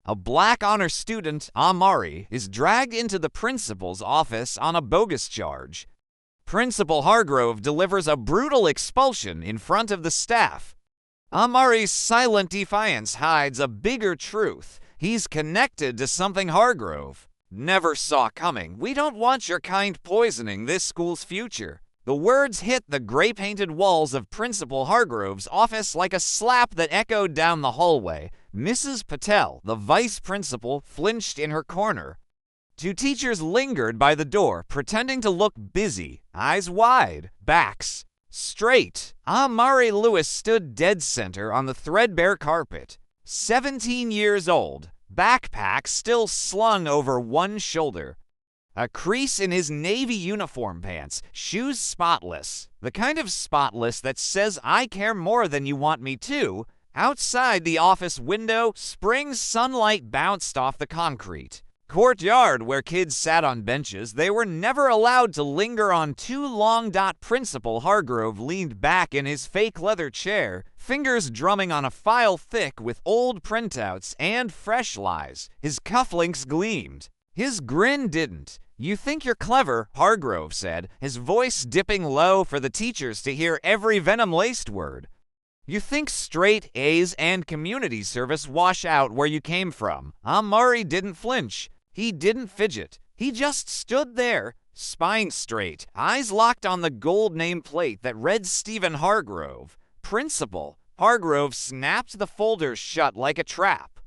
a black honor student, Amari, is dragged into the principal's office on a bogus charge. Principal Hargrove delivers a brutal expulsion in front of the staff. Amari's silent defiance hides a bigger truth. He's connected to something Hargrove never saw coming. "We don't want your kind poisoning this school's future." The words hit the gray-painted walls of Principal Hargrove's office like a slap that echoed down the hallway. Mrs. Patel, the vice principal, flinched in her corner. Two teachers lingered by the door, pretending to look busy, eyes wide, backs straight. Amari Lewis stood dead center on the threadbare carpet. 17 years old, backpack still slung over one shoulder. A crease in his navy uniform pants, shoes spotless. The kind of spotless that says, "I care more than you want me to." Outside the office window, spring sunlight bounced off the concrete. Courtyard where kids sat on benches, they were never allowed to linger on too long. Principal Hargrove leaned back in his fake leather chair, fingers drumming on a file thick with old printouts and fresh lies. His cufflinks gleamed. His grin didn't. "You think you're clever," Hargrove said, his voice dipping low for the teachers to hear every venom-laced word. "You think straight A's and community service wash out where you came from." Amari didn't flinch. He didn't fidget. He just stood there, spine straight, eyes locked on the gold nameplate that read Stephen Hargrove. Principal. Hargrove snapped the folders shut like a trap.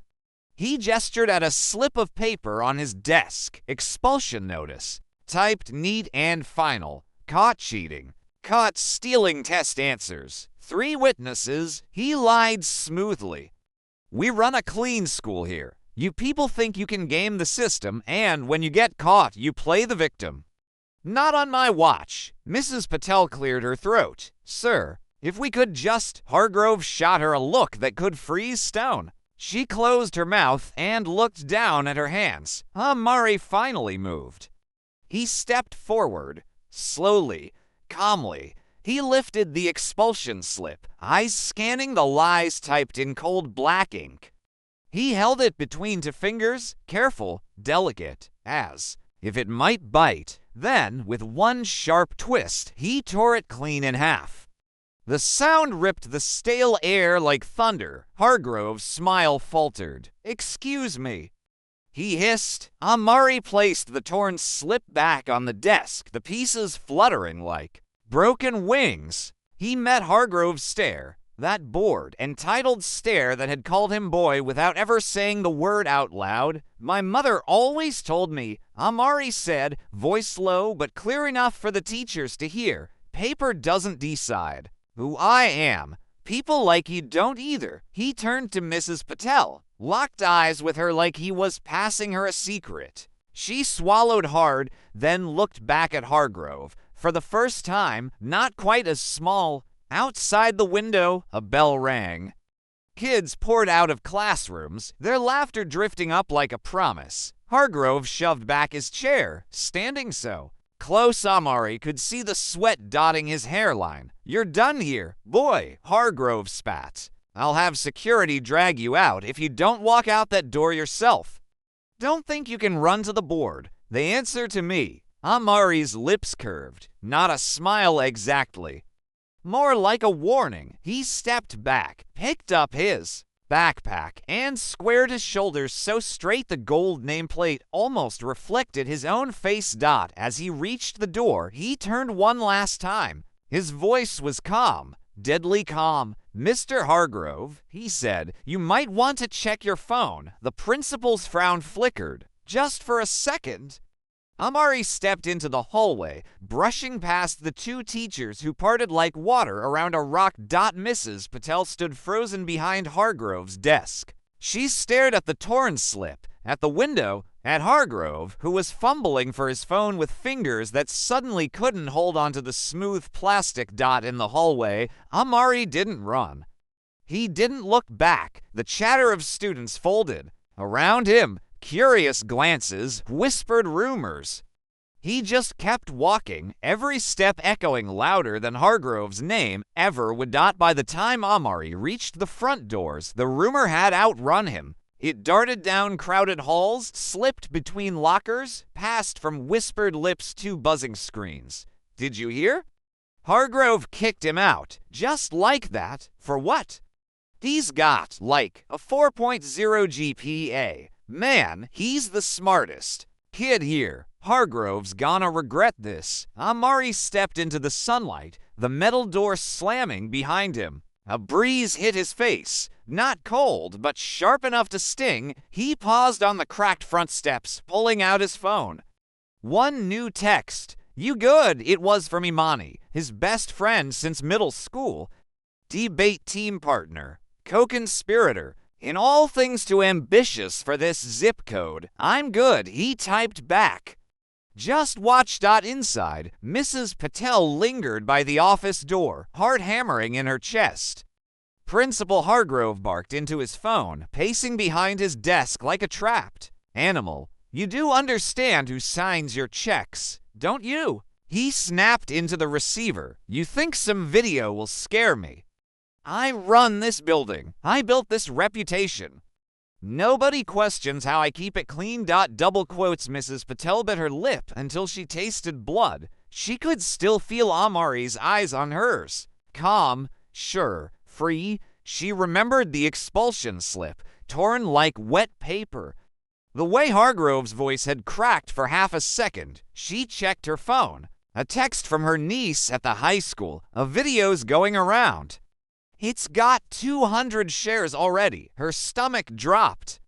He gestured at a slip of paper on his desk. Expulsion notice. Typed neat and final. Caught cheating. Caught stealing test answers. 3 witnesses. He lied smoothly. "We run a clean school here. You people think you can game the system, and when you get caught, you play the victim." "Not on my watch." Mrs. Patel cleared her throat. "Sir, if we could just—" Hargrove shot her a look that could freeze stone. She closed her mouth and looked down at her hands. Amari finally moved. He stepped forward, slowly, calmly. He lifted the expulsion slip, eyes scanning the lies typed in cold black ink. He held it between 2 fingers, careful, delicate, as if it might bite. Then, with one sharp twist, he tore it clean in half. The sound ripped the stale air like thunder. Hargrove's smile faltered. "Excuse me," he hissed. Amari placed the torn slip back on the desk, the pieces fluttering like broken wings. He met Hargrove's stare, that bored, entitled stare that had called him boy without ever saying the word out loud. "My mother always told me," Amari said, voice low but clear enough for the teachers to hear, "paper doesn't decide who I am. People like you don't either." He turned to Mrs. Patel, locked eyes with her like he was passing her a secret. She swallowed hard, then looked back at Hargrove. For the first time, not quite as small. Outside the window, a bell rang. Kids poured out of classrooms, their laughter drifting up like a promise. Hargrove shoved back his chair, standing so close Amari could see the sweat dotting his hairline. "You're done here, boy," Hargrove spat. "I'll have security drag you out if you don't walk out that door yourself. Don't think you can run to the board. They answer to me." Amari's lips curved, not a smile exactly. More like a warning. He stepped back, picked up his backpack, and squared his shoulders so straight the gold nameplate almost reflected his own face. As he reached the door, he turned one last time. His voice was calm, deadly calm. "Mr. Hargrove," he said, "you might want to check your phone." The principal's frown flickered. "Just for a second." Amari stepped into the hallway, brushing past the 2 teachers who parted like water around a rock. Mrs. Patel stood frozen behind Hargrove's desk. She stared at the torn slip, at the window, at Hargrove, who was fumbling for his phone with fingers that suddenly couldn't hold onto the smooth plastic. In the hallway, Amari didn't run. He didn't look back. The chatter of students folded. Around him, curious glances, whispered rumors. He just kept walking, every step echoing louder than Hargrove's name ever would. By the time Amari reached the front doors, the rumor had outrun him. It darted down crowded halls, slipped between lockers, passed from whispered lips to buzzing screens. Did you hear? Hargrove kicked him out, just like that. For what? He's got, like, a 4.0 GPA. Man, he's the smartest. Kid here. Hargrove's gonna regret this. Amari stepped into the sunlight, the metal door slamming behind him. A breeze hit his face. Not cold, but sharp enough to sting. He paused on the cracked front steps, pulling out his phone. One new text. You good? It was from Imani, his best friend since middle school. Debate team partner. Co-conspirator. In all things too ambitious for this zip code. I'm good, he typed back. Just watch. Inside, Mrs. Patel lingered by the office door, heart hammering in her chest. Principal Hargrove barked into his phone, pacing behind his desk like a trapped animal. You do understand who signs your checks, don't you? He snapped into the receiver. You think some video will scare me? I run this building. I built this reputation. Nobody questions how I keep it clean. Double quotes. Mrs. Patel bit her lip until she tasted blood. She could still feel Amari's eyes on hers. Calm, sure, free. She remembered the expulsion slip, torn like wet paper. The way Hargrove's voice had cracked for half a second, she checked her phone. A text from her niece at the high school. A video's going around. It's got 200 shares already. Her stomach dropped.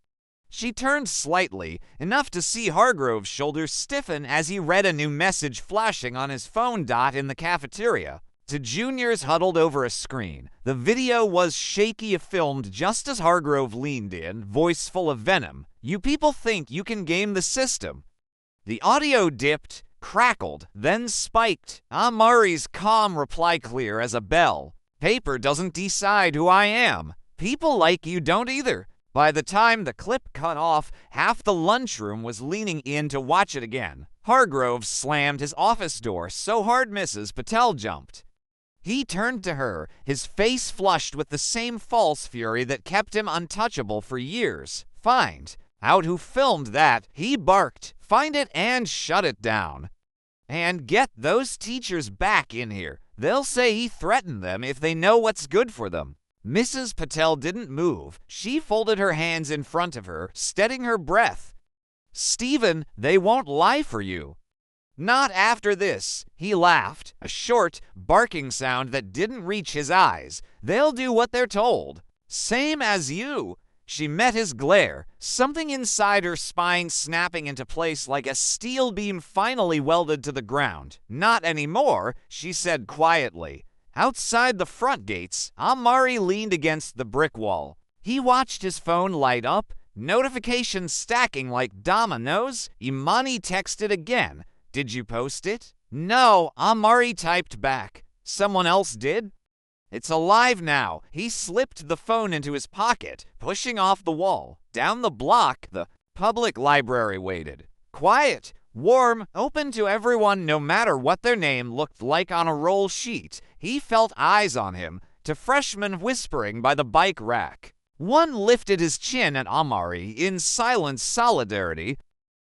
She turned slightly, enough to see Hargrove's shoulders stiffen as he read a new message flashing on his phone. In the cafeteria. To juniors huddled over a screen. The video was shaky, filmed just as Hargrove leaned in, voice full of venom. You people think you can game the system. The audio dipped, crackled, then spiked. Amari's calm reply clear as a bell. Paper doesn't decide who I am. People like you don't either. By the time the clip cut off, half the lunchroom was leaning in to watch it again. Hargrove slammed his office door so hard Mrs. Patel jumped. He turned to her, his face flushed with the same false fury that kept him untouchable for years. Find out who filmed that, he barked. Find it and shut it down. And get those teachers back in here. They'll say he threatened them if they know what's good for them. Mrs. Patel didn't move. She folded her hands in front of her, steadying her breath. Stephen, they won't lie for you. Not after this. He laughed, a short, barking sound that didn't reach his eyes. They'll do what they're told. Same as you. She met his glare, something inside her spine snapping into place like a steel beam finally welded to the ground. Not anymore, she said quietly. Outside the front gates, Amari leaned against the brick wall. He watched his phone light up, notifications stacking like dominoes. Imani texted again. Did you post it? No, Amari typed back. Someone else did? It's alive now. He slipped the phone into his pocket, pushing off the wall. Down the block, the public library waited. Quiet, warm, open to everyone no matter what their name looked like on a roll sheet. He felt eyes on him, to freshmen whispering by the bike rack. One lifted his chin at Amari in silent solidarity.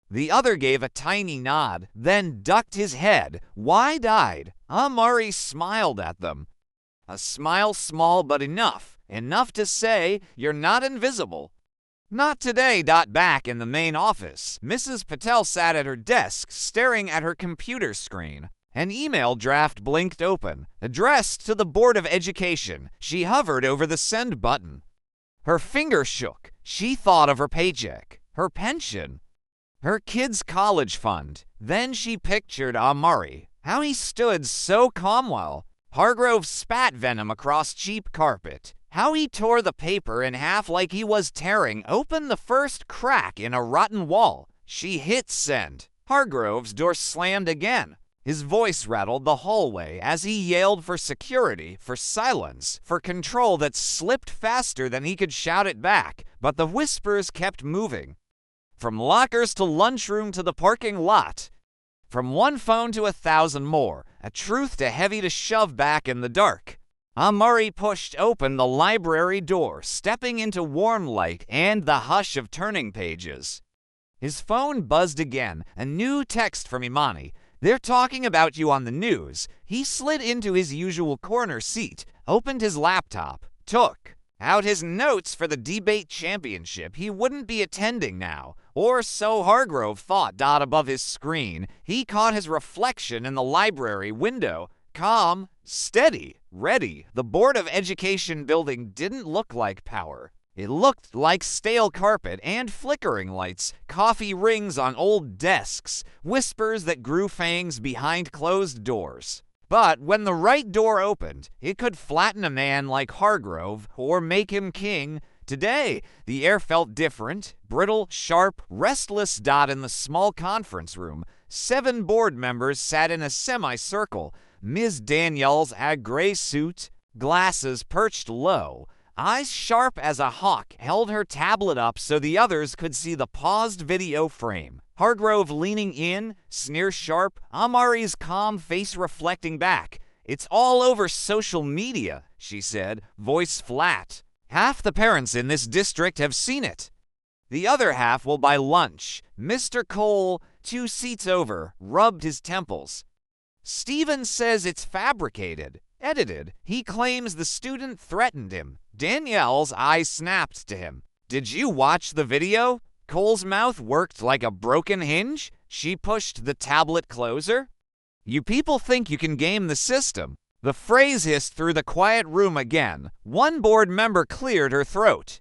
The other gave a tiny nod, then ducked his head, wide-eyed. Amari smiled at them. A smile small but enough to say, you're not invisible. Not today. Back in the main office, Mrs. Patel sat at her desk, staring at her computer screen. An email draft blinked open, addressed to the Board of Education. She hovered over the send button. Her finger shook. She thought of her paycheck, her pension, her kid's college fund. Then she pictured Amari, how he stood so calm while Hargrove spat venom across cheap carpet. How he tore the paper in half like he was tearing open the first crack in a rotten wall. She hit send. Hargrove's door slammed again. His voice rattled the hallway as he yelled for security, for silence, for control that slipped faster than he could shout it back. But the whispers kept moving. From lockers to lunchroom to the parking lot. From one phone to 1,000 more, a truth too heavy to shove back in the dark. Amari pushed open the library door, stepping into warm light and the hush of turning pages. His phone buzzed again, a new text from Imani. "They're talking about you on the news." He slid into his usual corner seat, opened his laptop, took out his notes for the debate championship he wouldn't be attending now, or so Hargrove thought. Above his screen, he caught his reflection in the library window. Calm, steady, ready. The Board of Education building didn't look like power. It looked like stale carpet and flickering lights, coffee rings on old desks, whispers that grew fangs behind closed doors. But when the right door opened, it could flatten a man like Hargrove or make him king. Today, the air felt different, brittle, sharp, restless. In the small conference room, 7 board members sat in a semicircle. Ms. Daniels had gray suit, glasses perched low, eyes sharp as a hawk, held her tablet up so the others could see the paused video frame. Hargrove leaning in, sneer sharp, Amari's calm face reflecting back. "It's all over social media," she said, voice flat. "Half the parents in this district have seen it. The other half will buy lunch." Mr. Cole, 2 seats over, rubbed his temples. "Steven says it's fabricated, edited. He claims the student threatened him." Danielle's eyes snapped to him. "Did you watch the video?" Cole's mouth worked like a broken hinge. She pushed the tablet closer. "You people think you can game the system." The phrase hissed through the quiet room again. One board member cleared her throat.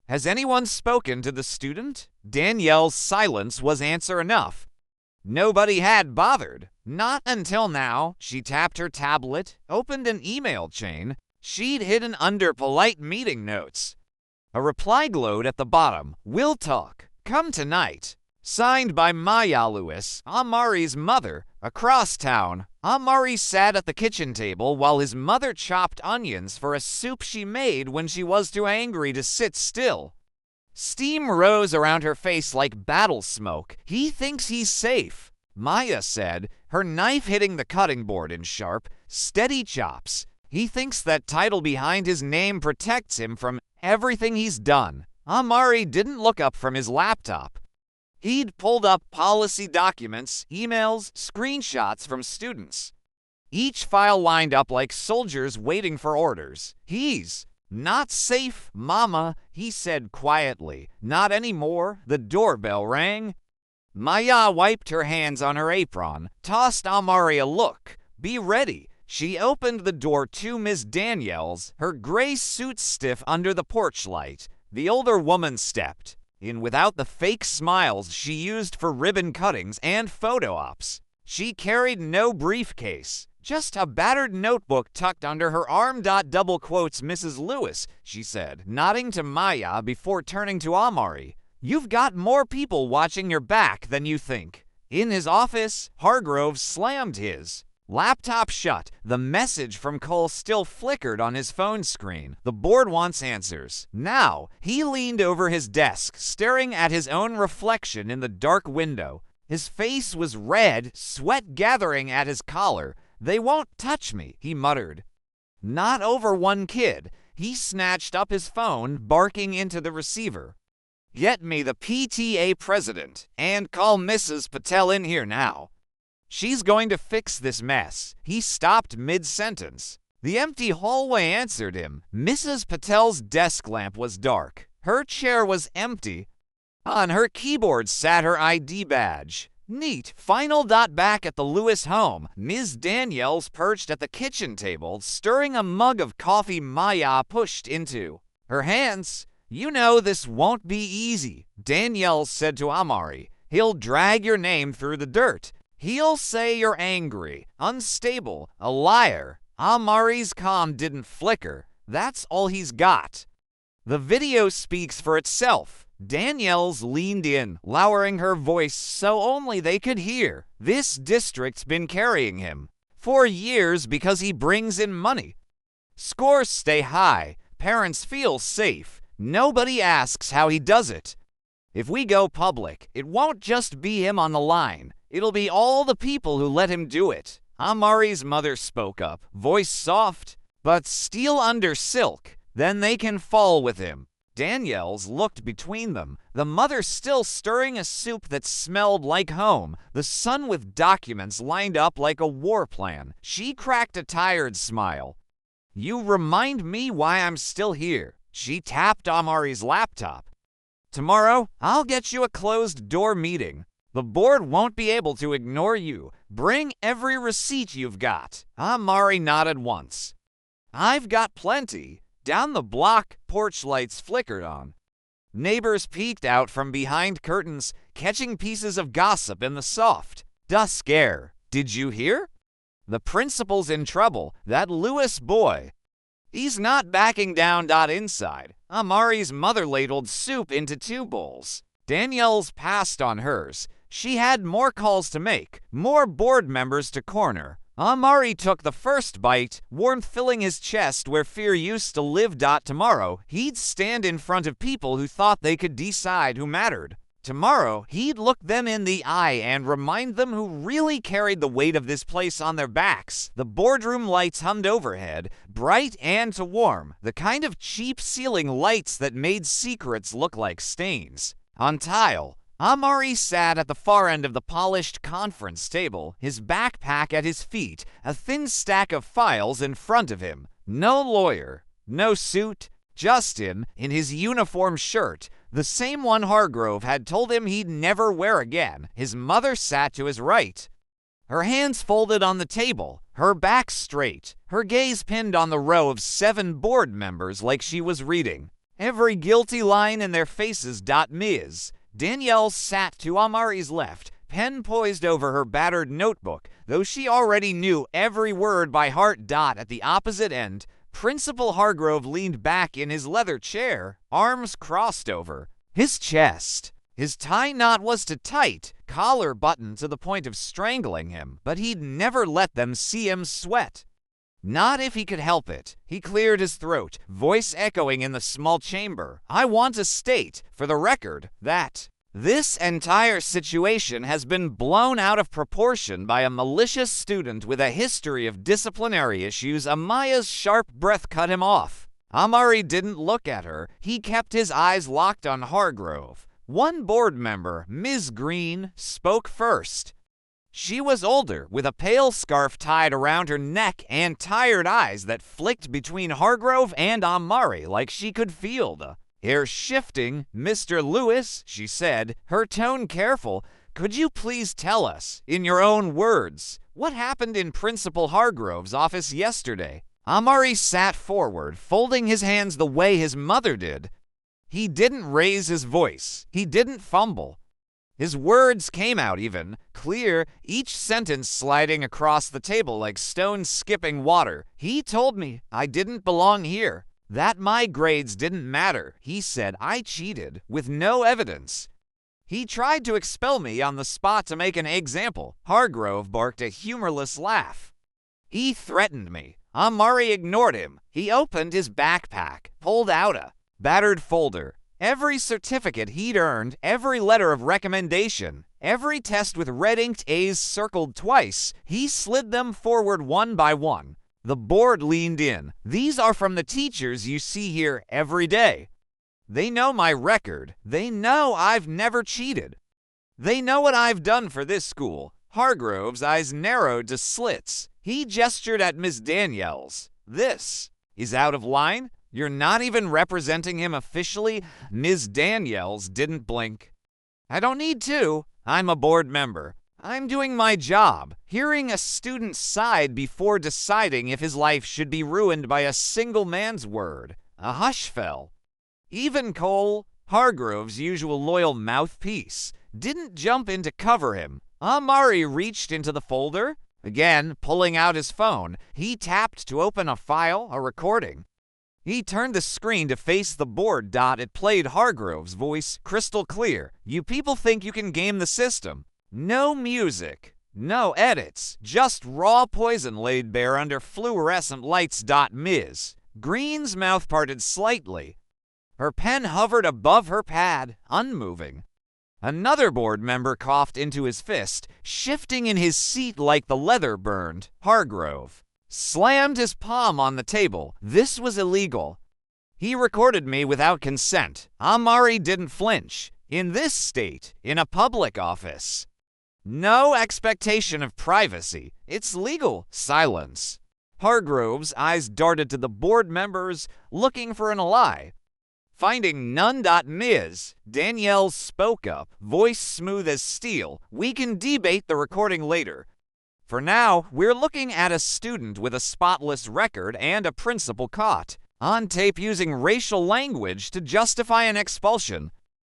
"Has anyone spoken to the student?" Danielle's silence was answer enough. Nobody had bothered. Not until now. She tapped her tablet, opened an email chain she'd hidden under polite meeting notes. A reply glowed at the bottom. "We'll talk. Come tonight." Signed by Maya Lewis, Amari's mother. Across town, Amari sat at the kitchen table while his mother chopped onions for a soup she made when she was too angry to sit still. Steam rose around her face like battle smoke. "He thinks he's safe," Maya said, her knife hitting the cutting board in sharp, steady chops. "He thinks that title behind his name protects him from everything he's done." Amari didn't look up from his laptop. He'd pulled up policy documents, emails, screenshots from students. Each file lined up like soldiers waiting for orders. "He's not safe, Mama," he said quietly. "Not anymore." The doorbell rang. Maya wiped her hands on her apron, tossed Amari a look. "Be ready." She opened the door to Miss Daniels, her gray suit stiff under the porch light. The older woman stepped in without the fake smiles she used for ribbon cuttings and photo ops. She carried no briefcase, just a battered notebook tucked under her arm. "Double quotes, Mrs. Lewis," she said, nodding to Maya before turning to Amari. "You've got more people watching your back than you think." In his office, Hargrove slammed his laptop shut. The message from Cole still flickered on his phone screen. "The board wants answers now." He leaned over his desk, staring at his own reflection in the dark window. His face was red, sweat gathering at his collar. "They won't touch me," he muttered. "Not over one kid." He snatched up his phone, barking into the receiver. "Get me the PTA president, and call Mrs. Patel in here now. She's going to fix this mess." He stopped mid-sentence. The empty hallway answered him. Mrs. Patel's desk lamp was dark. Her chair was empty. On her keyboard sat her ID badge. Neat. Final. Back at the Lewis home, Ms. Daniels perched at the kitchen table, stirring a mug of coffee Maya pushed into her hands. "You know this won't be easy," Daniels said to Amari. "He'll drag your name through the dirt. He'll say you're angry, unstable, a liar." Amari's calm didn't flicker. That's all he's got. The video speaks for itself. Daniels leaned in, lowering her voice so only they could hear. "This district's been carrying him for years because he brings in money. Scores stay high. Parents feel safe. Nobody asks how he does it. If we go public, it won't just be him on the line. It'll be all the people who let him do it." Amari's mother spoke up, voice soft. but steel under silk, then they can fall with him. Daniels looked between them, the mother still stirring a soup that smelled like home, the son with documents lined up like a war plan. She cracked a tired smile. You remind me why I'm still here. She tapped Amari's laptop. Tomorrow, I'll get you a closed-door meeting. The board won't be able to ignore you. Bring every receipt you've got. Amari nodded once. I've got plenty. Down the block, porch lights flickered on. Neighbors peeked out from behind curtains, catching pieces of gossip in the soft, dusk air. Did you hear? The principal's in trouble, that Lewis boy. He's not backing down. Inside, Amari's mother ladled soup into 2 bowls. Danielle's passed on hers. She had more calls to make, more board members to corner. Amari took the first bite, warmth filling his chest where fear used to live. Tomorrow, he'd stand in front of people who thought they could decide who mattered. Tomorrow, he'd look them in the eye and remind them who really carried the weight of this place on their backs. The boardroom lights hummed overhead, bright and warm, the kind of cheap ceiling lights that made secrets look like stains. On tile, Amari sat at the far end of the polished conference table, his backpack at his feet, a thin stack of files in front of him. No lawyer, no suit, Justin, in his uniform shirt, the same one Hargrove had told him he'd never wear again. His mother sat to his right, her hands folded on the table, her back straight, her gaze pinned on the row of 7 board members like she was reading. Every guilty line in their faces. Ms. Danielle sat to Amari's left, pen poised over her battered notebook, though she already knew every word by heart. At the opposite end, Principal Hargrove leaned back in his leather chair, arms crossed over his chest. His tie knot was too tight, collar buttoned to the point of strangling him, but he'd never let them see him sweat. Not if he could help it. He cleared his throat, voice echoing in the small chamber. I want to state, for the record, that this entire situation has been blown out of proportion by a malicious student with a history of disciplinary issues. Amaya's sharp breath cut him off. Amari didn't look at her. He kept his eyes locked on Hargrove. One board member, Ms. Green, spoke first. She was older, with a pale scarf tied around her neck and tired eyes that flicked between Hargrove and Amari like she could feel the hair shifting. Mr. Lewis, she said, her tone careful, could you please tell us, in your own words, what happened in Principal Hargrove's office yesterday? Amari sat forward, folding his hands the way his mother did. He didn't raise his voice. He didn't fumble. His words came out even, clear, each sentence sliding across the table like stones skipping water. He told me I didn't belong here, that my grades didn't matter. He said I cheated, with no evidence. He tried to expel me on the spot to make an example. Hargrove barked a humorless laugh. He threatened me. Amari ignored him. He opened his backpack, pulled out a battered folder. Every certificate he'd earned, every letter of recommendation, every test with red-inked A's circled twice, he slid them forward one by one. The board leaned in. These are from the teachers you see here every day. They know my record. They know I've never cheated. They know what I've done for this school. Hargrove's eyes narrowed to slits. He gestured at Miss Daniels. This is out of line? You're not even representing him officially? Ms. Daniels didn't blink. I don't need to. I'm a board member. I'm doing my job, hearing a student's side before deciding if his life should be ruined by a single man's word. A hush fell. Even Cole, Hargrove's usual loyal mouthpiece, didn't jump in to cover him. Amari reached into the folder. Again, pulling out his phone, he tapped to open a file, a recording. He turned the screen to face the board. It played Hargrove's voice, crystal clear. You people think you can game the system. No music, no edits, just raw poison laid bare under fluorescent lights. Ms. Green's mouth parted slightly. Her pen hovered above her pad, unmoving. Another board member coughed into his fist, shifting in his seat like the leather burned. Hargrove slammed his palm on the table. This was illegal. He recorded me without consent. Amari didn't flinch. In this state, in a public office. No expectation of privacy. It's legal. Silence. Hargrove's eyes darted to the board members, looking for an ally. Finding none. Ms. Danielle spoke up, voice smooth as steel. We can debate the recording later. For now, we're looking at a student with a spotless record and a principal caught on tape using racial language to justify an expulsion.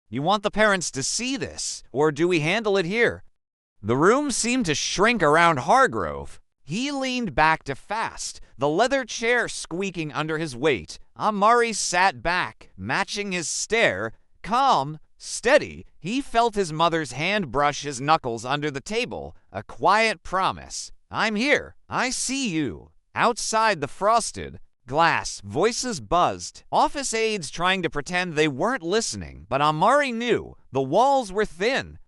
You want the parents to see this, or do we handle it here? The room seemed to shrink around Hargrove. He leaned back to fast, the leather chair squeaking under his weight. Amari sat back, matching his stare. Calm, steady, he felt his mother's hand brush his knuckles under the table. A quiet promise. I'm here. I see you. Outside the frosted glass, voices buzzed. Office aides trying to pretend they weren't listening, but Amari knew. The walls were thin.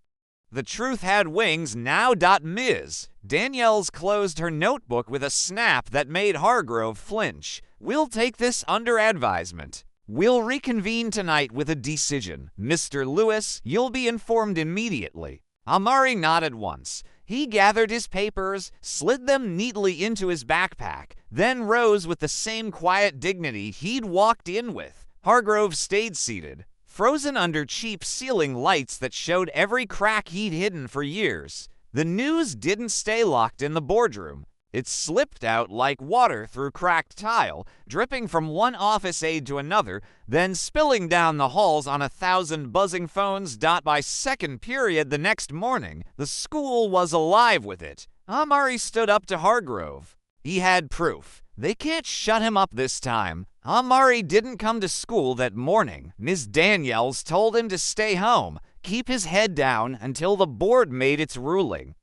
The truth had wings now. Ms. Daniels closed her notebook with a snap that made Hargrove flinch. We'll take this under advisement. We'll reconvene tonight with a decision. Mr. Lewis, you'll be informed immediately. Amari nodded once. He gathered his papers, slid them neatly into his backpack, then rose with the same quiet dignity he'd walked in with. Hargrove stayed seated, frozen under cheap ceiling lights that showed every crack he'd hidden for years. The news didn't stay locked in the boardroom. It slipped out like water through cracked tile, dripping from one office aide to another, then spilling down the halls on 1,000 buzzing phones. By second period the next morning, the school was alive with it. Amari stood up to Hargrove. He had proof. They can't shut him up this time. Amari didn't come to school that morning. Ms. Daniels told him to stay home, keep his head down until the board made its ruling.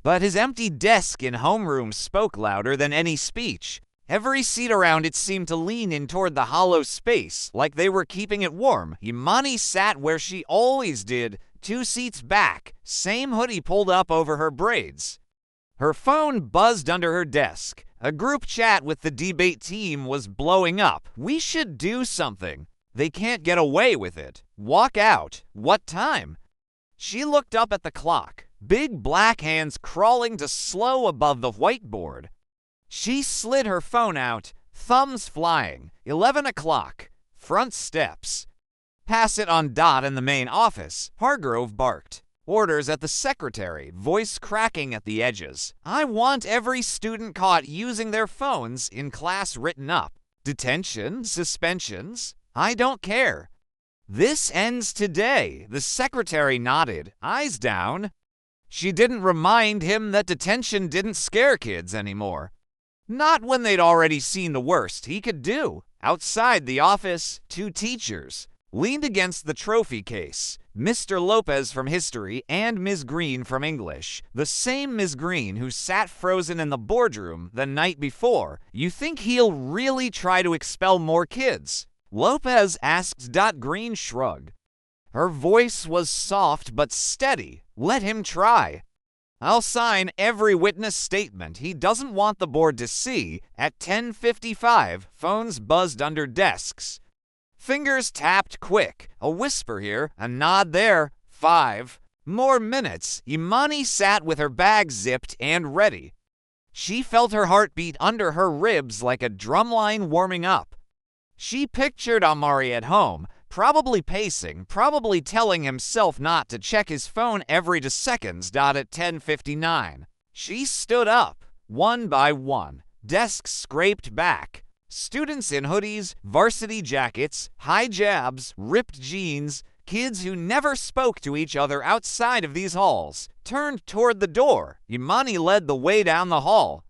But his empty desk in homeroom spoke louder than any speech. Every seat around it seemed to lean in toward the hollow space, like they were keeping it warm. Imani sat where she always did, 2 seats back, same hoodie pulled up over her braids. Her phone buzzed under her desk. A group chat with the debate team was blowing up. We should do something. They can't get away with it. Walk out. What time? She looked up at the clock. Big black hands crawling to slow above the whiteboard. She slid her phone out, thumbs flying. 11 o'clock. Front steps. Pass it on. In the main office, Hargrove barked. Orders at the secretary, voice cracking at the edges. I want every student caught using their phones in class written up. Detention, suspensions, I don't care. This ends today. The secretary nodded, eyes down. She didn't remind him that detention didn't scare kids anymore. Not when they'd already seen the worst he could do. Outside the office, 2 teachers leaned against the trophy case. Mr. Lopez from history and Ms. Green from English. The same Ms. Green who sat frozen in the boardroom the night before. You think he'll really try to expel more kids? Lopez asked. Green shrugged. Her voice was soft but steady. Let him try. I'll sign every witness statement he doesn't want the board to see. At 10:55, phones buzzed under desks. Fingers tapped quick. A whisper here, a nod there. 5 more minutes. Imani sat with her bag zipped and ready. She felt her heartbeat under her ribs like a drumline warming up. She pictured Amari at home, probably pacing, probably telling himself not to check his phone every 2 seconds. At 10:59, she stood up, one by one. Desks scraped back. Students in hoodies, varsity jackets, high jabs, ripped jeans, kids who never spoke to each other outside of these halls, turned toward the door. Imani led the way down the hall.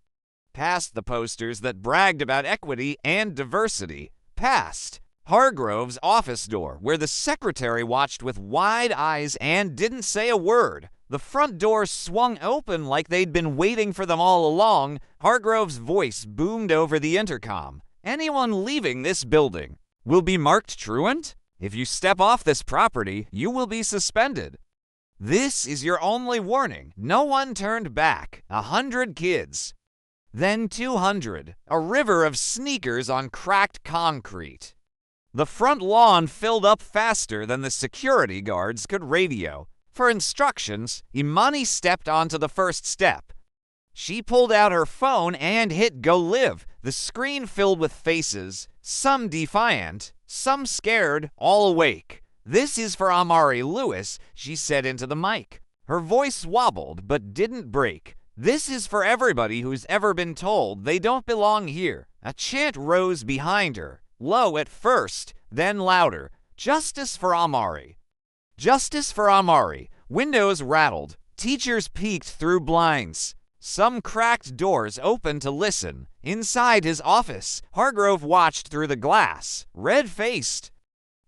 Past the posters that bragged about equity and diversity. Past Hargrove's office door, where the secretary watched with wide eyes and didn't say a word. The front door swung open like they'd been waiting for them all along. Hargrove's voice boomed over the intercom. Anyone leaving this building will be marked truant. If you step off this property, you will be suspended. This is your only warning. No one turned back. 100 kids. Then 200, a river of sneakers on cracked concrete. The front lawn filled up faster than the security guards could radio. For instructions, Imani stepped onto the first step. She pulled out her phone and hit Go Live. The screen filled with faces, some defiant, some scared, all awake. "This is for Amari Lewis," she said into the mic. Her voice wobbled but didn't break. "This is for everybody who's ever been told they don't belong here." A chant rose behind her, low at first, then louder. "Justice for Amari. Justice for Amari." Windows rattled. Teachers peeked through blinds. Some cracked doors opened to listen. Inside his office, Hargrove watched through the glass, red-faced,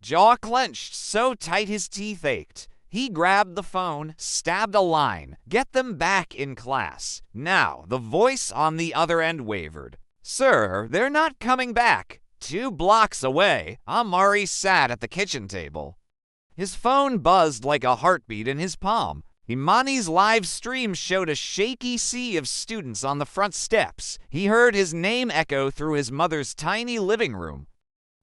jaw clenched so tight his teeth ached. He grabbed the phone, stabbed a line. "Get them back in class." Now, the voice on the other end wavered. "Sir, they're not coming back." 2 blocks away, Amari sat at the kitchen table. His phone buzzed like a heartbeat in his palm. Imani's live stream showed a shaky sea of students on the front steps. He heard his name echo through his mother's tiny living room.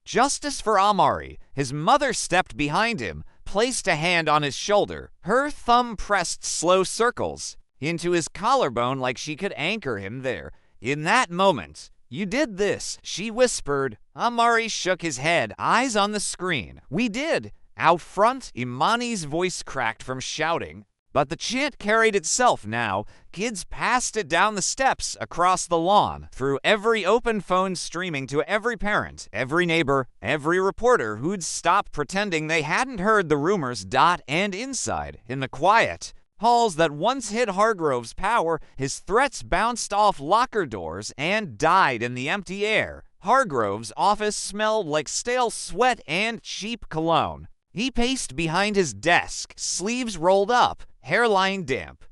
"Justice for Amari." His mother stepped behind him, placed a hand on his shoulder. Her thumb pressed slow circles into his collarbone like she could anchor him there. In that moment, "You did this," she whispered. Amari shook his head, eyes on the screen. "We did." Out front, Imani's voice cracked from shouting. But the chant carried itself now. Kids passed it down the steps, across the lawn, through every open phone streaming to every parent, every neighbor, every reporter who'd stopped pretending they hadn't heard the rumors. And inside, in the quiet halls that once hid Hargrove's power, his threats bounced off locker doors and died in the empty air. Hargrove's office smelled like stale sweat and cheap cologne. He paced behind his desk, sleeves rolled up, hairline damp.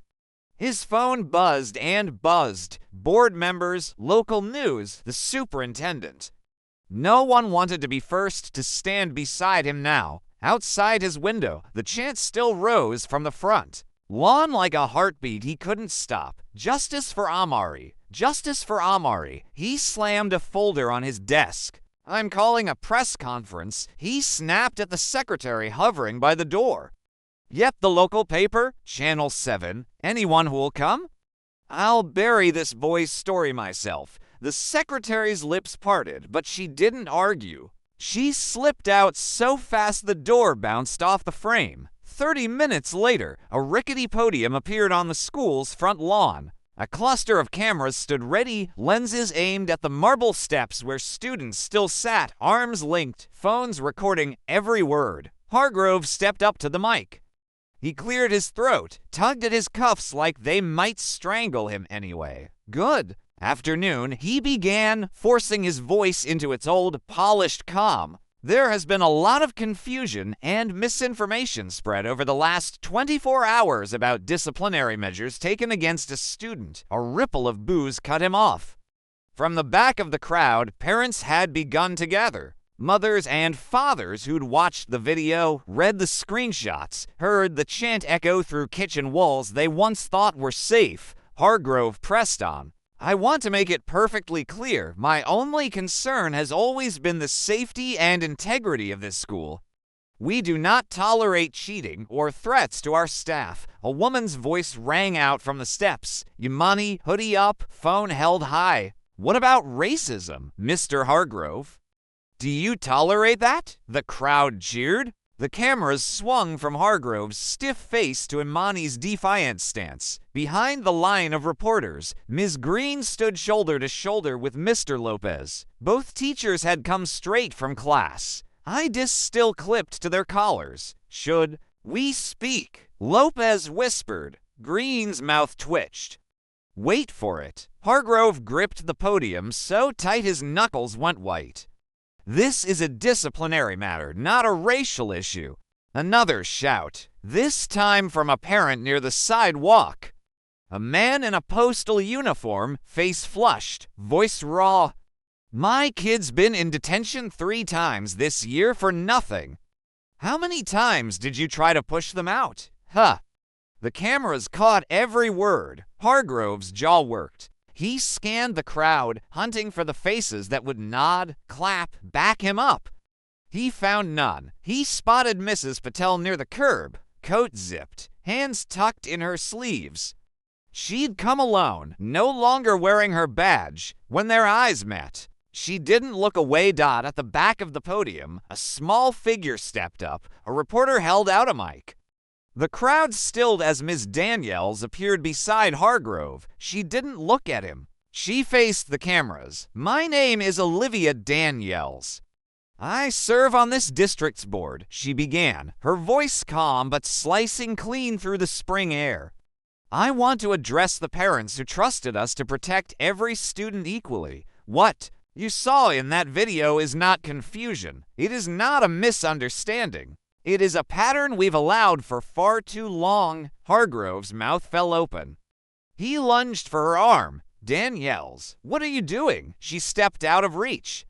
His phone buzzed and buzzed. Board members, local news, the superintendent. No one wanted to be first to stand beside him now. Outside his window, the chant still rose from the front. Lawn like a heartbeat he couldn't stop. "Justice for Amari. Justice for Amari." He slammed a folder on his desk. "I'm calling a press conference." He snapped at the secretary hovering by the door. "Yep, the local paper, Channel 7. Anyone who'll come?" "I'll bury this boy's story myself." The secretary's lips parted, but she didn't argue. She slipped out so fast the door bounced off the frame. 30 minutes later, a rickety podium appeared on the school's front lawn. A cluster of cameras stood ready, lenses aimed at the marble steps where students still sat, arms linked, phones recording every word. Hargrove stepped up to the mic. He cleared his throat, tugged at his cuffs like they might strangle him anyway. "Good afternoon," he began, forcing his voice into its old, polished calm. "There has been a lot of confusion and misinformation spread over the last 24 hours about disciplinary measures taken against a student." A ripple of boos cut him off. From the back of the crowd, parents had begun to gather. Mothers and fathers who'd watched the video, read the screenshots, heard the chant echo through kitchen walls they once thought were safe. Hargrove pressed on. "I want to make it perfectly clear, my only concern has always been the safety and integrity of this school. We do not tolerate cheating or threats to our staff." A woman's voice rang out from the steps. Imani, hoodie up, phone held high. "What about racism, Mr. Hargrove? Do you tolerate that?" The crowd cheered. The cameras swung from Hargrove's stiff face to Imani's defiant stance. Behind the line of reporters, Ms. Green stood shoulder to shoulder with Mr. Lopez. Both teachers had come straight from class. Iris still clipped to their collars. "Should we speak?" Lopez whispered. Green's mouth twitched. "Wait for it." Hargrove gripped the podium so tight his knuckles went white. "This is a disciplinary matter, not a racial issue." Another shout, this time from a parent near the sidewalk. A man in a postal uniform, face flushed, voice raw. "My kid's been in detention 3 times this year for nothing." "How many times did you try to push them out?" "Huh." The cameras caught every word. Hargrove's jaw worked. He scanned the crowd, hunting for the faces that would nod, clap, back him up. He found none. He spotted Mrs. Patel near the curb, coat zipped, hands tucked in her sleeves. She'd come alone, no longer wearing her badge, when their eyes met. She didn't look away. At the back of the podium, a small figure stepped up. A reporter held out a mic. The crowd stilled as Miss Daniels appeared beside Hargrove. She didn't look at him. She faced the cameras. "My name is Olivia Daniels. I serve on this district's board," she began, her voice calm but slicing clean through the spring air. "I want to address the parents who trusted us to protect every student equally. What you saw in that video is not confusion. It is not a misunderstanding. It is a pattern we've allowed for far too long." Hargrove's mouth fell open. He lunged for her arm. "Daniels, what are you doing?" She stepped out of reach.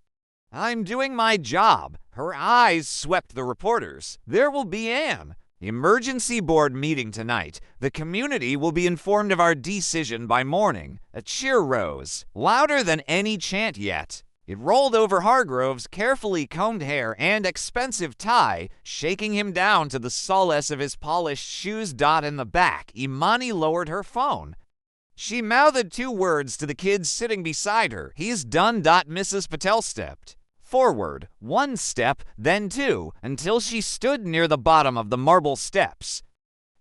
"I'm doing my job." Her eyes swept the reporters. "There will be an emergency board meeting tonight. The community will be informed of our decision by morning." A cheer rose, louder than any chant yet. It rolled over Hargrove's carefully combed hair and expensive tie, shaking him down to the solace of his polished shoes. In the back, Imani lowered her phone. She mouthed 2 words to the kids sitting beside her. "He's done." Mrs. Patel stepped forward, 1 step, then 2, until she stood near the bottom of the marble steps.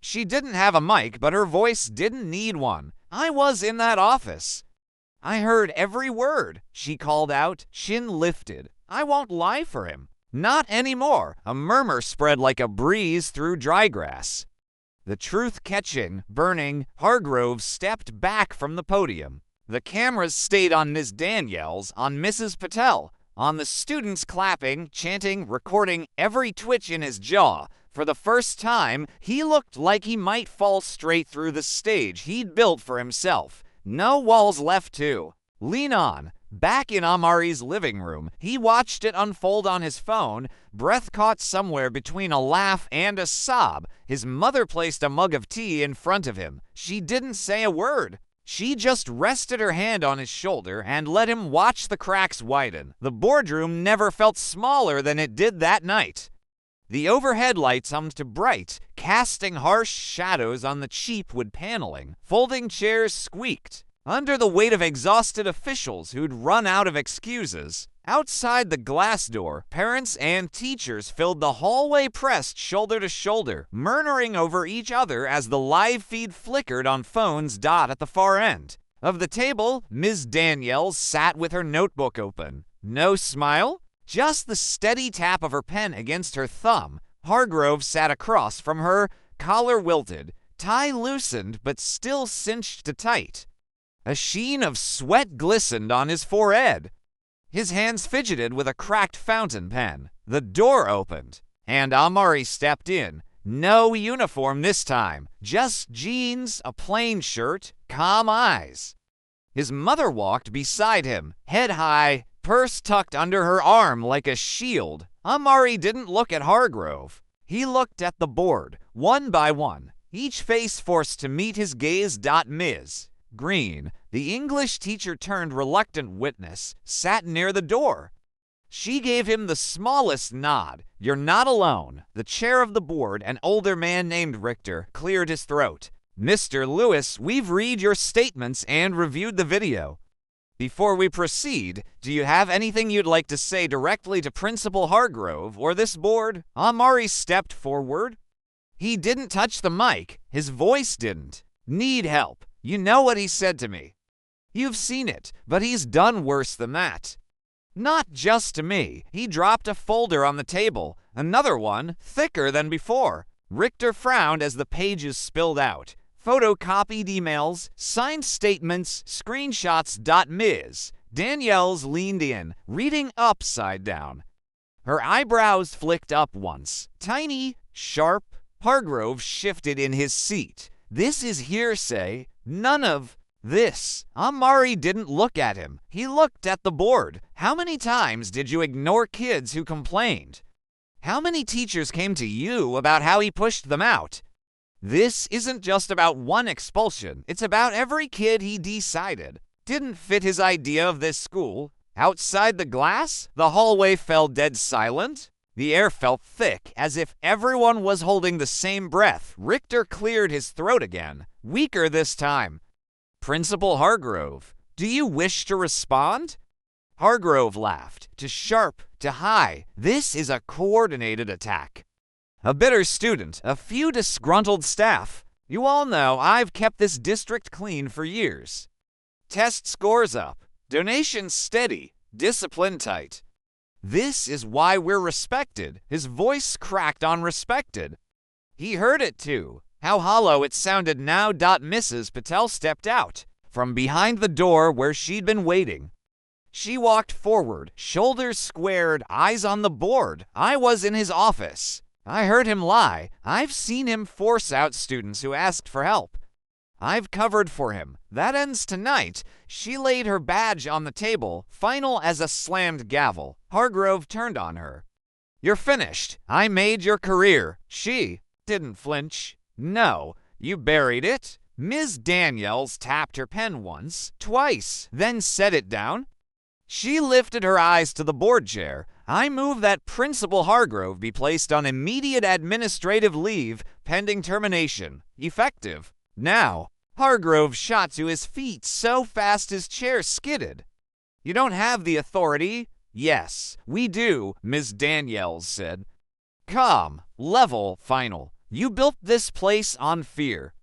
She didn't have a mic, but her voice didn't need one. "I was in that office. I heard every word," she called out, chin lifted. "I won't lie for him. Not anymore." A murmur spread like a breeze through dry grass. The truth catching, burning, Hargrove stepped back from the podium. The cameras stayed on Miss Daniels, on Mrs. Patel, on the students clapping, chanting, recording every twitch in his jaw. For the first time, he looked like he might fall straight through the stage he'd built for himself. No walls left to lean on. Back in Amari's living room, he watched it unfold on his phone, breath caught somewhere between a laugh and a sob. His mother placed a mug of tea in front of him. She didn't say a word. She just rested her hand on his shoulder and let him watch the cracks widen. The boardroom never felt smaller than it did that night. The overhead lights hummed to bright, casting harsh shadows on the cheap wood paneling. Folding chairs squeaked under the weight of exhausted officials who'd run out of excuses. Outside the glass door, parents and teachers filled the hallway, pressed shoulder to shoulder, murmuring over each other as the live feed flickered on phones. At the far end of the table, Ms. Daniels sat with her notebook open. No smile, just the steady tap of her pen against her thumb. Hargrove sat across from her, collar wilted, tie loosened but still cinched to tight. A sheen of sweat glistened on his forehead. His hands fidgeted with a cracked fountain pen. The door opened, and Amari stepped in. No uniform this time, just jeans, a plain shirt, calm eyes. His mother walked beside him, head high, purse tucked under her arm like a shield. Amari didn't look at Hargrove. He looked at the board, one by one, each face forced to meet his gaze. Ms. Green, the English teacher turned reluctant witness, sat near the door. She gave him the smallest nod. "You're not alone." The chair of the board, an older man named Richter, cleared his throat. "Mr. Lewis, we've read your statements and reviewed the video. Before we proceed, do you have anything you'd like to say directly to Principal Hargrove or this board?" Amari stepped forward. He didn't touch the mic. His voice didn't. "Need help. You know what he said to me. You've seen it, but he's done worse than that. Not just to me." He dropped a folder on the table, another one, thicker than before. Richter frowned as the pages spilled out. Photocopied emails, signed statements, screenshots. Ms. Daniels leaned in, reading upside down. Her eyebrows flicked up once, tiny, sharp. Hargrove shifted in his seat. "This is hearsay. None of this." Amari didn't look at him. He looked at the board. "How many times did you ignore kids who complained? How many teachers came to you about how he pushed them out? This isn't just about one expulsion. It's about every kid he decided didn't fit his idea of this school. Outside the glass, the hallway fell dead silent. The air felt thick, as if everyone was holding the same breath. Richter cleared his throat again, weaker this time. "Principal Hargrove, do you wish to respond?" Hargrove laughed, to sharp, to high. "This is a coordinated attack. A bitter student, a few disgruntled staff. You all know I've kept this district clean for years. Test scores up, donations steady, discipline tight. This is why we're respected." His voice cracked on respected. He heard it too, how hollow it sounded now. Mrs. Patel stepped out from behind the door where she'd been waiting. She walked forward, shoulders squared, eyes on the board. "I was in his office. I heard him lie. I've seen him force out students who asked for help. I've covered for him. That ends tonight." She laid her badge on the table, final as a slammed gavel. Hargrove turned on her. "You're finished. I made your career." She didn't flinch. "No, you buried it." Ms. Daniels tapped her pen once, twice, then set it down. She lifted her eyes to the board chair. "I move that Principal Hargrove be placed on immediate administrative leave pending termination. Effective now." Hargrove shot to his feet so fast his chair skidded. "You don't have the authority." "Yes, we do," Ms. Daniels said. "Calm, level, final. You built this place on fear.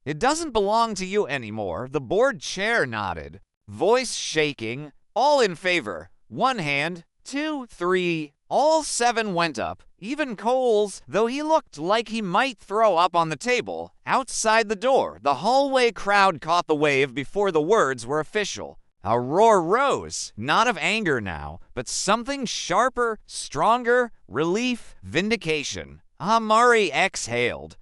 It doesn't belong to you anymore." The board chair nodded, voice shaking. "All in favor." One hand, 2, 3, all 7 went up. Even Coles, though he looked like he might throw up on the table, outside the door. The hallway crowd caught the wave before the words were official. A roar rose, not of anger now, but something sharper, stronger, relief, vindication. Amari exhaled.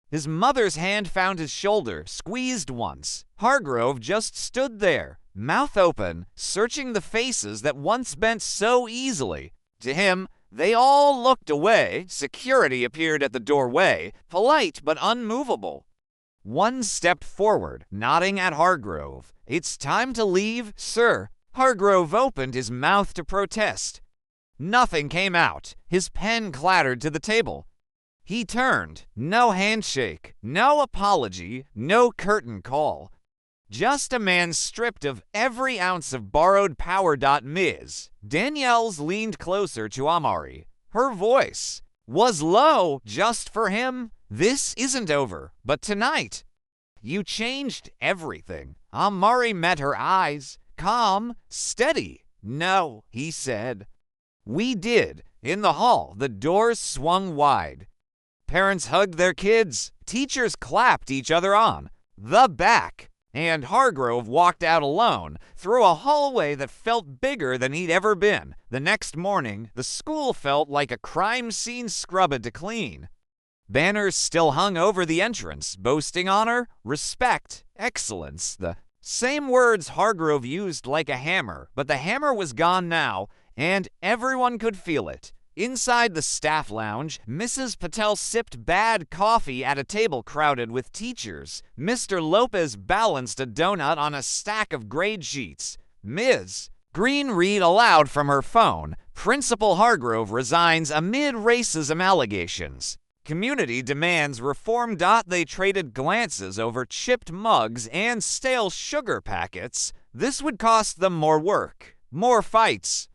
His mother's hand found his shoulder, squeezed once. Hargrove just stood there, mouth open, searching the faces that once bent so easily. To him, they all looked away. Security appeared at the doorway, polite but unmovable. One stepped forward, nodding at Hargrove. "It's time to leave, sir." Hargrove opened his mouth to protest. Nothing came out. His pen clattered to the table. He turned. No handshake, no apology, no curtain call. Just a man stripped of every ounce of borrowed power. Ms. Daniels leaned closer to Amari. Her voice was low just for him. "This isn't over, but tonight, you changed everything." Amari met her eyes, calm, steady. "No," he said. "We did." In the hall, the doors swung wide. Parents hugged their kids. Teachers clapped each other on the back. And Hargrove walked out alone, through a hallway that felt bigger than he'd ever been. The next morning, the school felt like a crime scene scrubbed to clean. Banners still hung over the entrance, boasting honor, respect, excellence. The same words Hargrove used like a hammer, but the hammer was gone now, and everyone could feel it. Inside the staff lounge, Mrs. Patel sipped bad coffee at a table crowded with teachers. Mr. Lopez balanced a donut on a stack of grade sheets. Ms. Green read aloud from her phone. "Principal Hargrove resigns amid racism allegations. Community demands reform." They traded glances over chipped mugs and stale sugar packets. This would cost them more work, more fights.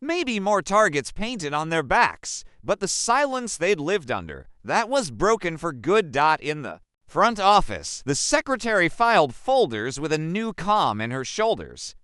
Maybe more targets painted on their backs, but the silence they'd lived under, that was broken for good. In the front office, the secretary filed folders with a new calm in her shoulders.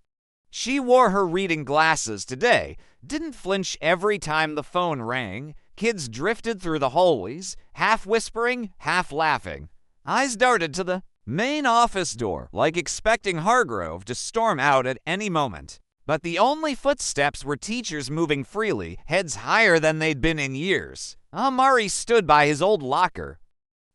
She wore her reading glasses today, didn't flinch every time the phone rang. Kids drifted through the hallways, half whispering, half laughing. Eyes darted to the main office door, like expecting Hargrove to storm out at any moment. But the only footsteps were teachers moving freely, heads higher than they'd been in years. Amari stood by his old locker,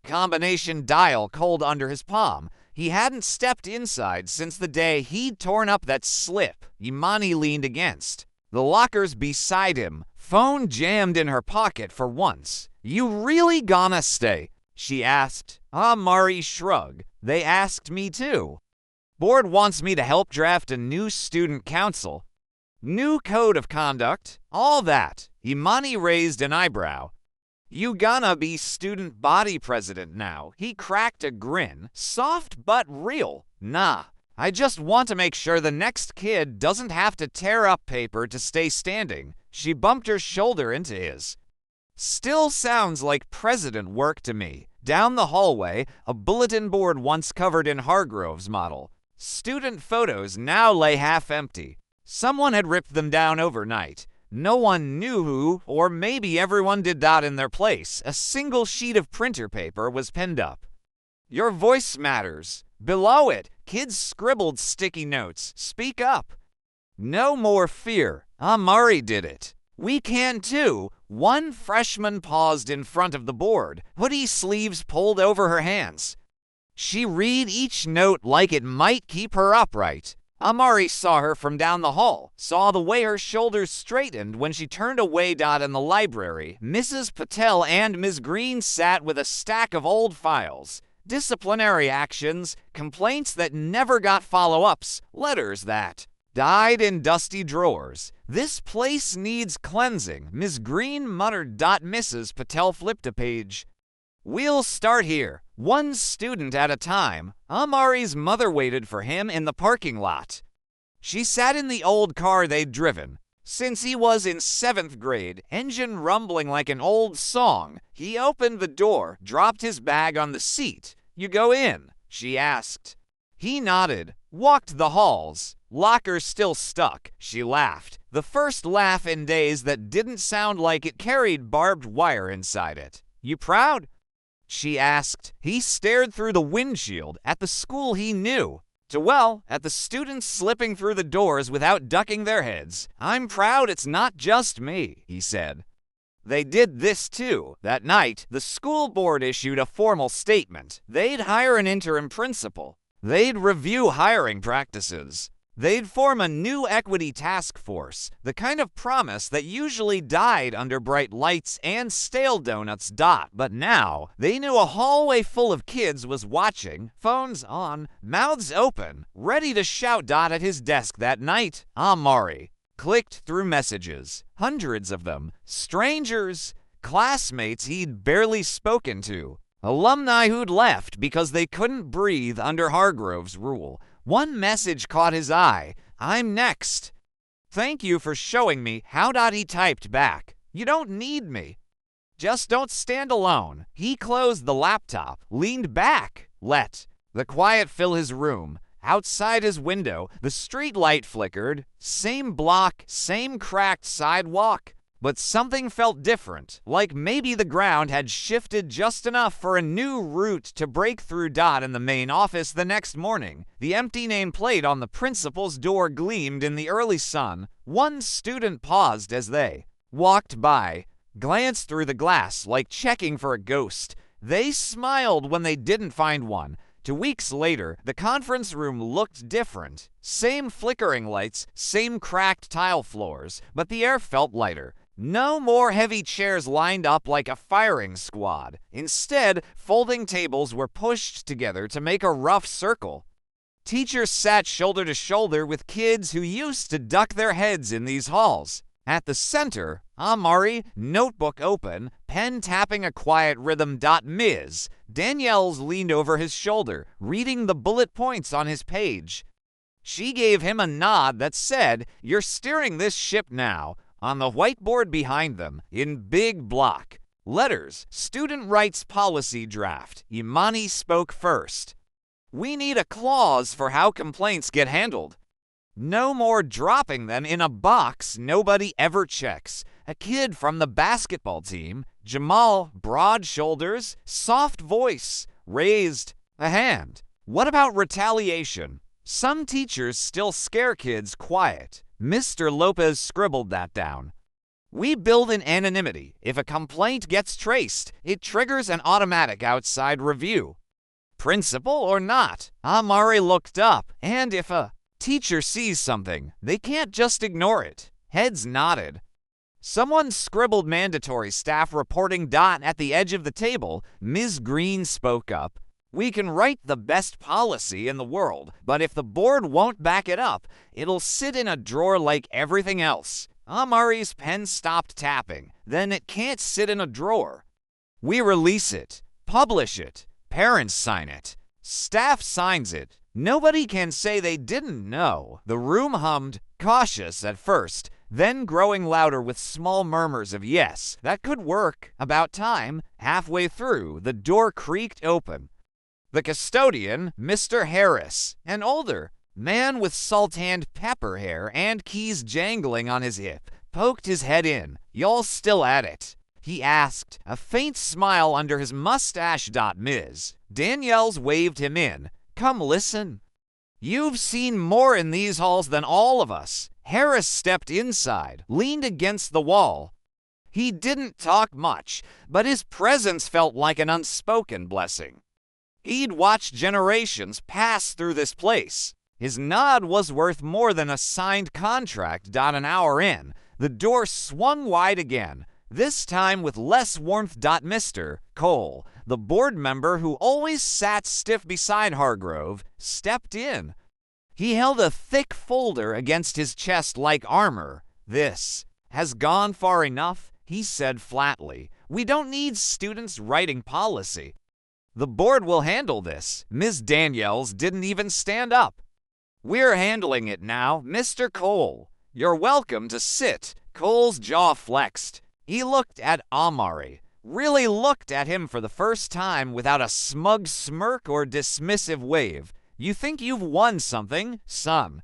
combination dial cold under his palm. He hadn't stepped inside since the day he'd torn up that slip Imani leaned against. The locker's beside him, phone jammed in her pocket for once. "You really gonna stay?" she asked. Amari shrugged. "They asked me too." Board wants me to help draft a new student council. New code of conduct, all that. Imani raised an eyebrow. You gonna be student body president now. He cracked a grin, soft but real. Nah, I just want to make sure the next kid doesn't have to tear up paper to stay standing. She bumped her shoulder into his. Still sounds like president work to me. Down the hallway, a bulletin board once covered in Hargrove's model. Student photos now lay half empty. Someone had ripped them down overnight. No one knew who, or maybe everyone did that in their place. A single sheet of printer paper was pinned up. Your voice matters. Below it, kids scribbled sticky notes. Speak up. No more fear. Amari did it. We can too. One freshman paused in front of the board, hoodie sleeves pulled over her hands. She read each note like it might keep her upright. Amari saw her from down the hall, saw the way her shoulders straightened when she turned away. In the library, Mrs. Patel and Ms. Green sat with a stack of old files. Disciplinary actions, complaints that never got follow-ups, letters that died in dusty drawers. This place needs cleansing, Ms. Green muttered. Mrs. Patel flipped a page. We'll start here, one student at a time. Amari's mother waited for him in the parking lot. She sat in the old car they'd driven since he was in 7th grade, engine rumbling like an old song. He opened the door, dropped his bag on the seat. You go in? She asked. He nodded, walked the halls. Locker still stuck. She laughed. The first laugh in days that didn't sound like it carried barbed wire inside it. You proud? She asked. He stared through the windshield at the school he knew. At the students slipping through the doors without ducking their heads. I'm proud it's not just me, he said. They did this too. That night, the school board issued a formal statement. They'd hire an interim principal. They'd review hiring practices. They'd form a new equity task force, the kind of promise that usually died under bright lights and stale donuts. But now, they knew a hallway full of kids was watching, phones on, mouths open, ready to shout. At his desk that night, Amari clicked through messages, hundreds of them, strangers, classmates he'd barely spoken to, alumni who'd left because they couldn't breathe under Hargrove's rule. One message caught his eye. I'm next. Thank you for showing me how. He typed back. You don't need me. Just don't stand alone. He closed the laptop, leaned back, let the quiet fill his room. Outside his window, the street light flickered. Same block, same cracked sidewalk. But something felt different, like maybe the ground had shifted just enough for a new route to break through. In the main office the next morning, the empty nameplate on the principal's door gleamed in the early sun. One student paused as they walked by, glanced through the glass like checking for a ghost. They smiled when they didn't find one. 2 weeks later, the conference room looked different. Same flickering lights, same cracked tile floors, but the air felt lighter. No more heavy chairs lined up like a firing squad. Instead, folding tables were pushed together to make a rough circle. Teachers sat shoulder to shoulder with kids who used to duck their heads in these halls. At the center, Amari, notebook open, pen tapping a quiet rhythm. Ms. Daniels leaned over his shoulder, reading the bullet points on his page. She gave him a nod that said, "You're steering this ship now." On the whiteboard behind them, in big block, letters, student rights policy draft. Imani spoke first. We need a clause for how complaints get handled. No more dropping them in a box nobody ever checks. A kid from the basketball team, Jamal, broad shoulders, soft voice, raised a hand. What about retaliation? Some teachers still scare kids quiet. Mr. Lopez scribbled that down. We build in anonymity. If a complaint gets traced, it triggers an automatic outside review. Principal or not, Amari looked up, and if a teacher sees something, they can't just ignore it. Heads nodded. Someone scribbled mandatory staff reporting. At the edge of the table, Ms. Green spoke up. We can write the best policy in the world, but if the board won't back it up, it'll sit in a drawer like everything else. Amari's pen stopped tapping. Then it can't sit in a drawer. We release it, publish it, parents sign it, staff signs it. Nobody can say they didn't know. The room hummed, cautious at first, then growing louder with small murmurs of yes, that could work. About time. Halfway through, the door creaked open. The custodian, Mr. Harris, an older man with sultaned pepper hair and keys jangling on his hip, poked his head in. "Y'all still at it?" he asked, a faint smile under his mustache. Ms. Daniels waved him in. "Come listen. You've seen more in these halls than all of us." Harris stepped inside, leaned against the wall. He didn't talk much, but his presence felt like an unspoken blessing. He'd watched generations pass through this place. His nod was worth more than a signed contract. An hour in, the door swung wide again, this time with less warmth. Mr. Cole, the board member who always sat stiff beside Hargrove, stepped in. He held a thick folder against his chest like armor. "This has gone far enough," he said flatly. "We don't need students writing policy. The board will handle this." Ms. Daniels didn't even stand up. "We're handling it now, Mr. Cole. You're welcome to sit." Cole's jaw flexed. He looked at Amari, really looked at him for the first time without a smug smirk or dismissive wave. "You think you've won something, son?"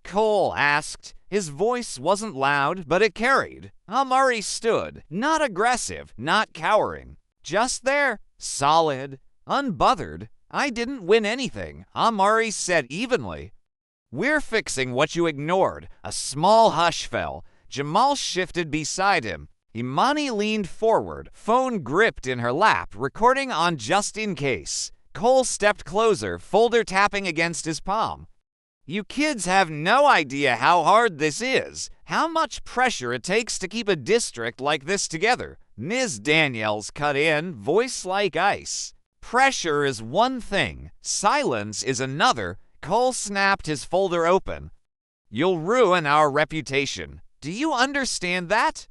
Cole asked. His voice wasn't loud, but it carried. Amari stood, not aggressive, not cowering, just there, solid, unbothered. "I didn't win anything," Amari said evenly. "We're fixing what you ignored." A small hush fell. Jamal shifted beside him. Imani leaned forward, phone gripped in her lap, recording on just in case. Cole stepped closer, folder tapping against his palm. "You kids have no idea how hard this is, how much pressure it takes to keep a district like this together." Ms. Daniels cut in, voice like ice. "Pressure is one thing, silence is another." Cole snapped his folder open. "You'll ruin our reputation. Do you understand that?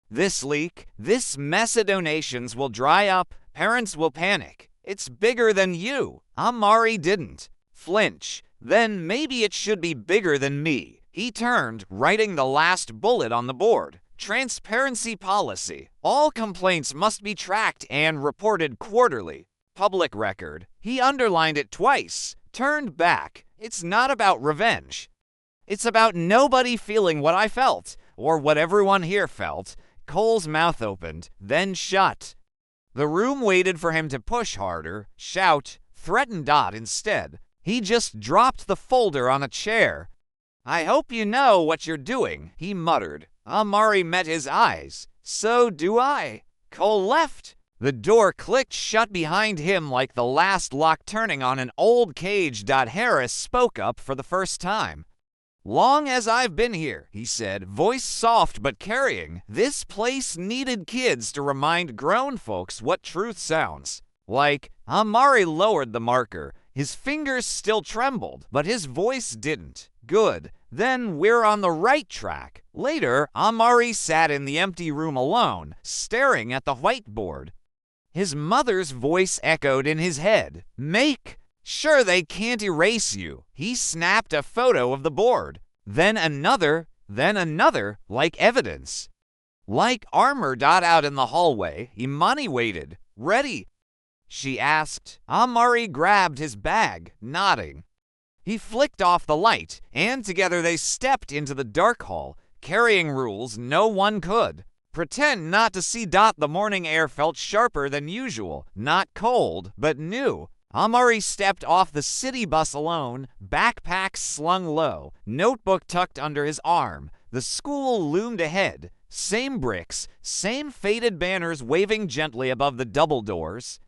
This leak, this mess of donations will dry up, parents will panic. It's bigger than you." Amari didn't flinch. "Then maybe it should be bigger than me." He turned, writing the last bullet on the board. "Transparency policy. All complaints must be tracked and reported quarterly. Public record." He underlined it twice, turned back. "It's not about revenge. It's about nobody feeling what I felt, or what everyone here felt." Cole's mouth opened, then shut. The room waited for him to push harder, shout, threaten. Instead, he just dropped the folder on a chair. "I hope you know what you're doing," he muttered. Amari met his eyes. "So do I." Cole left. The door clicked shut behind him like the last lock turning on an old cage. Harris spoke up for the first time. "Long as I've been here," he said, voice soft but carrying, "this place needed kids to remind grown folks what truth sounds like." Amari lowered the marker. His fingers still trembled, but his voice didn't. "Good. Then we're on the right track." Later, Amari sat in the empty room alone, staring at the whiteboard. His mother's voice echoed in his head. "Make sure they can't erase you." He snapped a photo of the board. Then another, like evidence. Like armor. Out in the hallway, Imani waited. "Ready?" she asked. Amari grabbed his bag, nodding. He flicked off the light, and together they stepped into the dark hall, carrying rules no one could. Pretend not to see. The morning air felt sharper than usual, not cold, but new. Amari stepped off the city bus alone, backpack slung low, notebook tucked under his arm. The school loomed ahead. Same bricks, same faded banners waving gently above the double doors.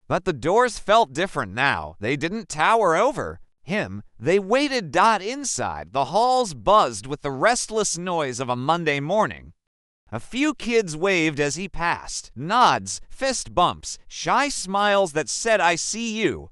But the doors felt different now. They didn't tower over him. They waited. Inside, the halls buzzed with the restless noise of a Monday morning. A few kids waved as he passed. Nods, fist bumps, shy smiles that said, "I see you."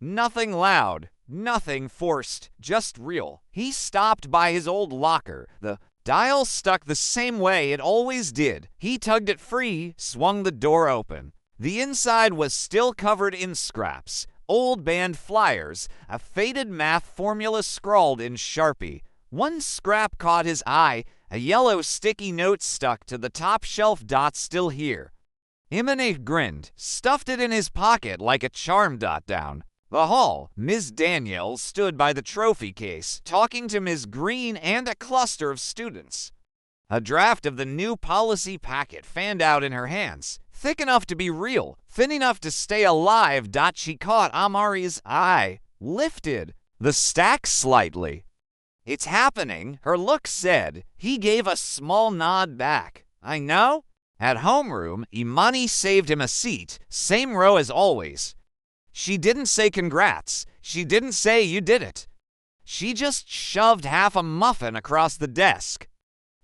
Nothing loud, nothing forced, just real. He stopped by his old locker. The dial stuck the same way it always did. He tugged it free, swung the door open. The inside was still covered in scraps, old band flyers, a faded math formula scrawled in Sharpie. One scrap caught his eye, a yellow sticky note stuck to the top shelf dot still here. Imanate grinned, stuffed it in his pocket like a charm dot down. The hall, Ms. Daniels stood by the trophy case, talking to Ms. Green and a cluster of students. A draft of the new policy packet fanned out in her hands, thick enough to be real, thin enough to stay alive. She caught Amari's eye, lifted the stack slightly. "It's happening," her look said. He gave a small nod back. "I know." At homeroom, Imani saved him a seat, same row as always. She didn't say congrats. She didn't say you did it. She just shoved half a muffin across the desk.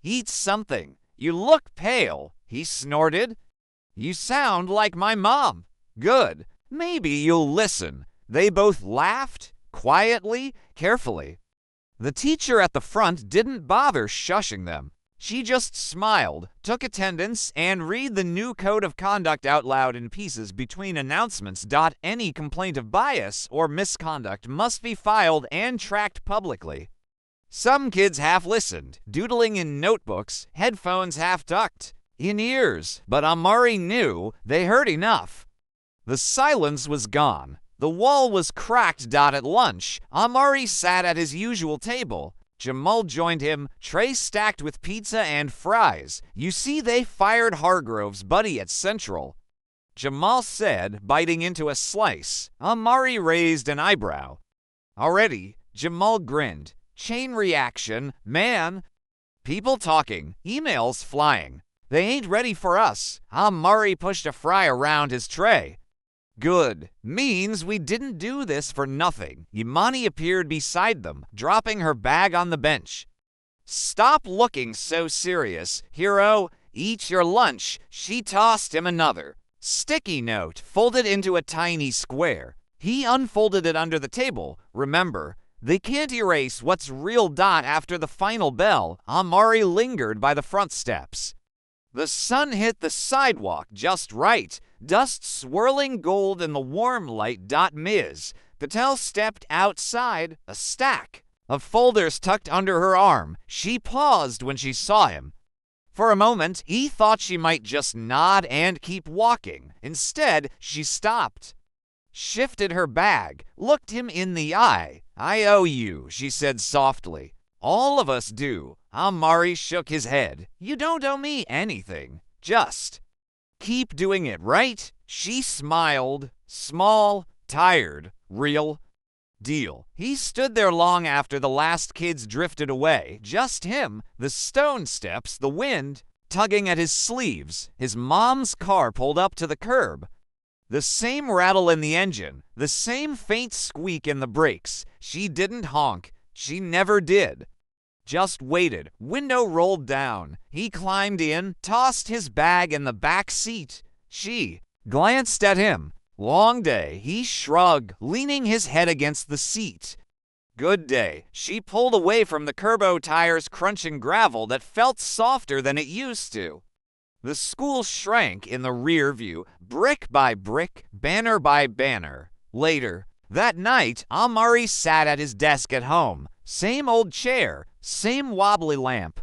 "Eat something. You look pale," he snorted. "You sound like my mom." "Good. Maybe you'll listen." They both laughed, quietly, carefully. The teacher at the front didn't bother shushing them. She just smiled, took attendance, and read the new code of conduct out loud in pieces between announcements. Any complaint of bias or misconduct must be filed and tracked publicly. Some kids half listened, doodling in notebooks, headphones half tucked in ears, but Amari knew they heard enough. The silence was gone. The wall was cracked. At lunch, Amari sat at his usual table. Jamal joined him, tray stacked with pizza and fries. "You see, they fired Hargrove's buddy at Central," Jamal said, biting into a slice. Amari raised an eyebrow. "Already?" Jamal grinned. "Chain reaction, man. People talking, emails flying. They ain't ready for us." Amari pushed a fry around his tray. "Good. Means we didn't do this for nothing." Imani appeared beside them, dropping her bag on the bench. "Stop looking so serious, hero. Eat your lunch." She tossed him another sticky note, folded into a tiny square. He unfolded it under the table. "Remember, they can't erase what's real. After the final bell, Amari lingered by the front steps. The sun hit the sidewalk just right, dust swirling gold in the warm light. Ms. Patel stepped outside, a stack of folders tucked under her arm. She paused when she saw him. For a moment, he thought she might just nod and keep walking. Instead, she stopped, shifted her bag, looked him in the eye. "I owe you," she said softly. "All of us do." Amari shook his head. "You don't owe me anything. Just keep doing it, right?" She smiled. Small, tired, real. Deal. He stood there long after the last kids drifted away. Just him, the stone steps, the wind tugging at his sleeves. His mom's car pulled up to the curb. The same rattle in the engine, the same faint squeak in the brakes. She didn't honk. She never did. Just waited. Window rolled down. He climbed in, tossed his bag in the back seat. She glanced at him. Long day. He shrugged, leaning his head against the seat. Good day. She pulled away from the Curbo tires crunching gravel that felt softer than it used to. The school shrank in the rear view, brick by brick, banner by banner. Later, that night, Amari sat at his desk at home. Same old chair, same wobbly lamp.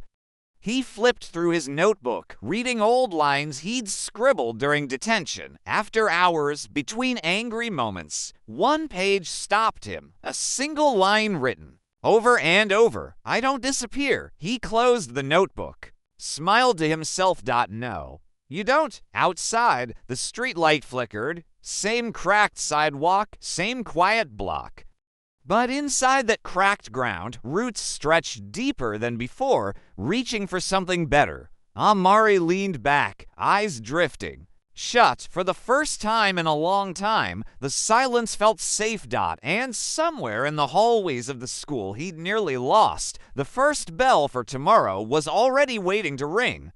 He flipped through his notebook, reading old lines he'd scribbled during detention. After hours, between angry moments, one page stopped him, a single line written over and over. "I don't disappear." He closed the notebook, smiled to himself. No, you don't. Outside, the streetlight flickered. Same cracked sidewalk, same quiet block. But inside that cracked ground, roots stretched deeper than before, reaching for something better. Amari leaned back, eyes drifting. Shut, for the first time in a long time, the silence felt safe. And somewhere in the hallways of the school he'd nearly lost, the first bell for tomorrow was already waiting to ring.